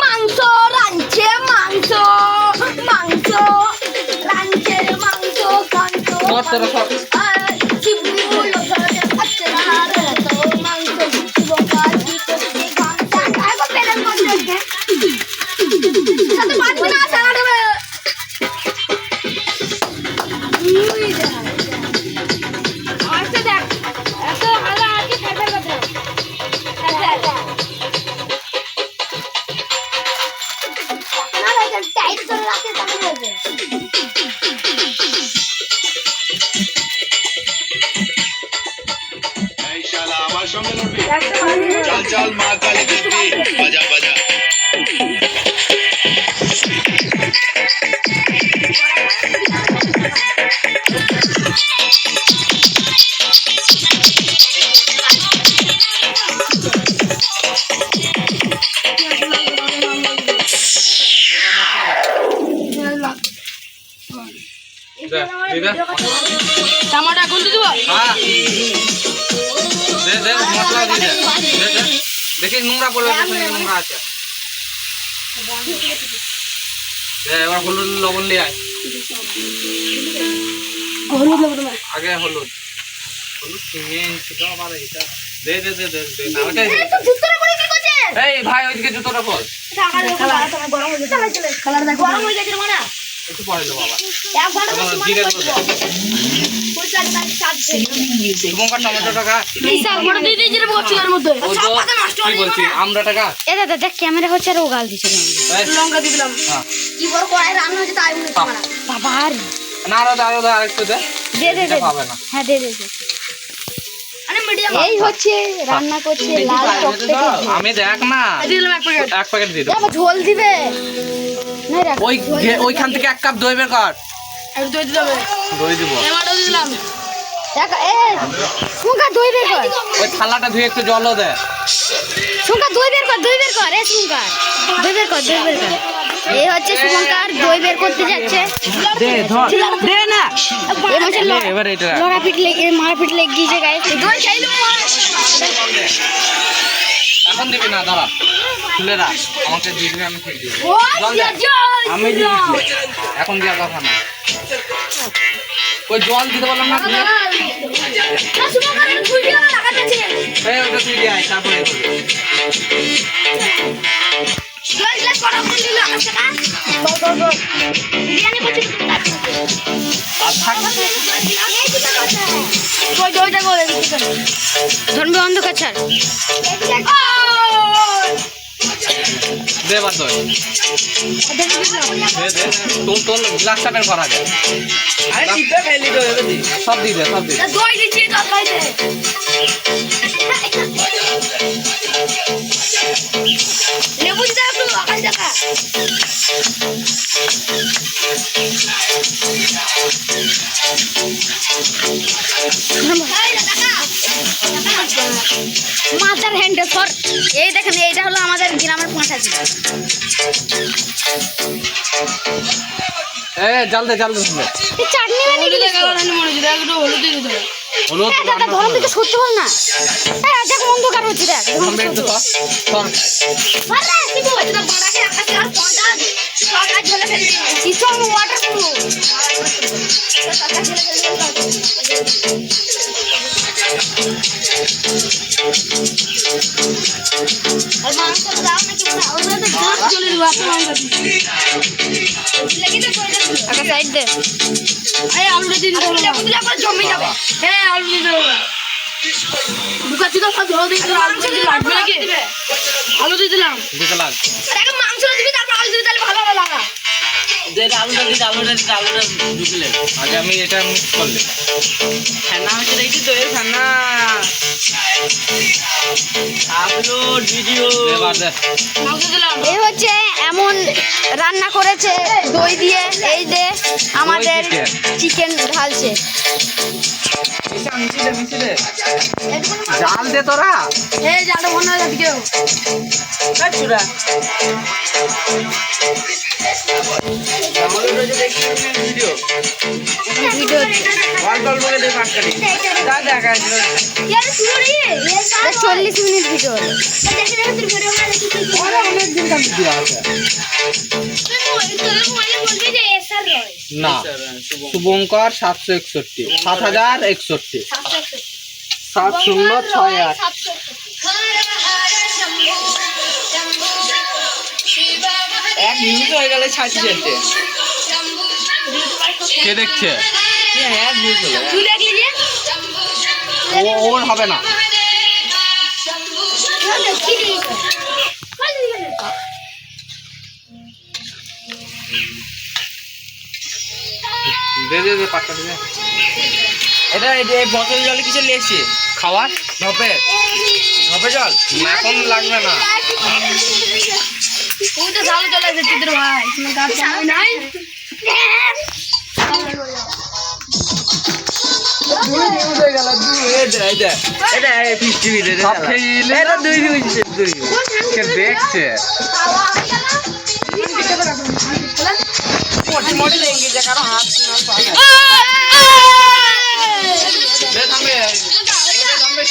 মাংস রাঁধছে মাংস মাংস রাঁধছে মাংস কান্ত चल चल माँ काली देवी बजा बजा टमाटर कौन दी दुआ हां दे दे मसाला दे दे दे देखिए নোংরা পড়বে পেছনে নোংরা আছে দে এবার হলুদ লবণ নিয়ে আয় হলুদ লবণ আগে হলুদ হলুদ চিনি ছিল আমার এটা দে দে দে দে দে না ওটাই তো জুতোটা পরে কি করছে এই ভাই ওইদিকে জুতোটা পর কালার গরম হয়ে গেছে কালার দেখো গরম হয়ে গেছে মানে একটু পরে দেব বাবা এক ঘন্টা জিরে গুঁড়ো দে শুভঙ্কর টমেটো টাকা বিশাল বড় দিয়ে দিয়ে জিরে বক্সের মধ্যে চাপাতে নষ্ট কি বলছি আমরা টাকা এ দাদা দেখ ক্যামেরা হচ্ছে আর ও গাল দিছিল লঙ্কা দিয়ে দিলাম হ্যাঁ কি বড় কড়াই রান্না হচ্ছে তাই মনে হচ্ছে মানে বাবা আর না আরো আরেকটু দে দে দে দে পাবে না হ্যাঁ দে দে দে। আরে মিডিয়াম এই হচ্ছে রান্না করছে লাল টকটকে আমি দেখ না দিয়ে দিলাম এক প্যাকেট এক প্যাকেট দিয়ে দে আবার ঝোল দিবে না রাখ ওই ওইখান থেকে 1 কাপ দই বের কর একটু দই দিতে হবে দই দিব টমেটো দিয়ে দিলাম দেখ এ সুঙ্কা দই বের কর ওই থালাটা ধুয়ে একটু জলও দে সুঙ্কা দই বের কর এ সুঙ্কা দই বের কর এই হচ্ছে শুভঙ্কর দই বের করতে যাচ্ছে দে ধর দে না এই হচ্ছে এবার এটা মারপিট লেগে গিয়েছে গাইস দই খাইলে এখন দিবি না দাঁড়া খুলে রাখ আমাকে দিয়ে দিবি আমি ঠিক দিব ও জল দে আমি দিয়ে দিচ্ছি এখন দেওয়ার কথা না ওই জল দিতে বললাম না তুমি না শুনো করে তুই দিয়ে লাগাতেছে এই ওটা তুই দিয়ে আয় তারপরে জল গ্লাস গরম করে দিল আচ্ছা না গো বিরিয়ানি করতে আর থাক কই দইটা করে ধরবে অন্ধকার ছাড় দে বাদ দই দে দে তোর গ্লাসটা বের করা যায় আরে দিতে খাইলি তো এবে দি সব দি দে দই দিচ্ছি তো খাইতে লেবু দিতে একটু আকাশ দেখা মাথার হ্যান্ডেল ফর এই দেখেন এইটা হলো আমাদের গ্রামের পাঁঠা ছিল এ জল দে এই চাটনি বানিয়ে দিলে মনে হচ্ছে একটু হলুদ দিয়ে দিতে হলুদ দাদা ধরম দিকে সত্যি বল না হ্যাঁ দেখ অন্ধকার হচ্ছে দেখ আমরা একটু সর আরে কি বল এটা বড়াকে আকাশে আর পড়া সকাল ঝোলে ফেলে দিই সিসন ওয়াটার প্রুফ সকাল ঝোলে ফেলে আর মাংস দাও নাকি না ওটা তো গ্লাস চলে দিবা মাংস লাগি তো কই যাচ্ছে আগে সাইড দে এই আলু দিয়ে দিতে হবে লেবু দিলে পরে জমে যাবে হ্যাঁ আলু দিয়ে দেবো বুকাচ্ছি তো সব ধরে দিই আলু দিয়ে লাগবে নাকি আলু দিয়ে দিলাম দিতে লাগ আরে মাংস দিবি তারপর আলু দিবি তাহলে ভালো লাগা যে আলুটা ঢুকলে আগে আমি এটা মিক্স করলে খানা হচ্ছে দেখি তো এই খানা আপলোড ভিডিও এবার দে মাংস দিলাম এই হচ্ছে এমন রান্না করেছে দই দিয়ে এই যে আমাদের চিকেন ঢালছে মিশিয়ে জাল দে তোরা এই জালটা মনে হয় কেউ চুরা ভিডিও ভিডিও দেখা 40 মিনিট ভিডিও দেখি দেওয়া আছে না শুভঙ্কর 761 7061 7061 এক মিনিট হয়ে গেলে ছাড়ছি চলতে কে দেখছে এক মিনিট হলো তুই দেখলি যে ওর হবে না দে পাটটা দে এটা এই বোতল জলে কিছু লেগছে খাওয়ার ধপে ধপে জল এখন লাগবে না তুই তো ভালো চলে এসেছিস তোর ভাই কোনো কাজ সময় নাই দুই ভিউ হয়ে গেল এটা ফিফটি ভিডিও সব খেয়ে নিলে? এটা দুই ভিউ দুই কে দেখছে মোটি মোটি দেंगे যে কারো হাত না পা দে থামবে দে থামবে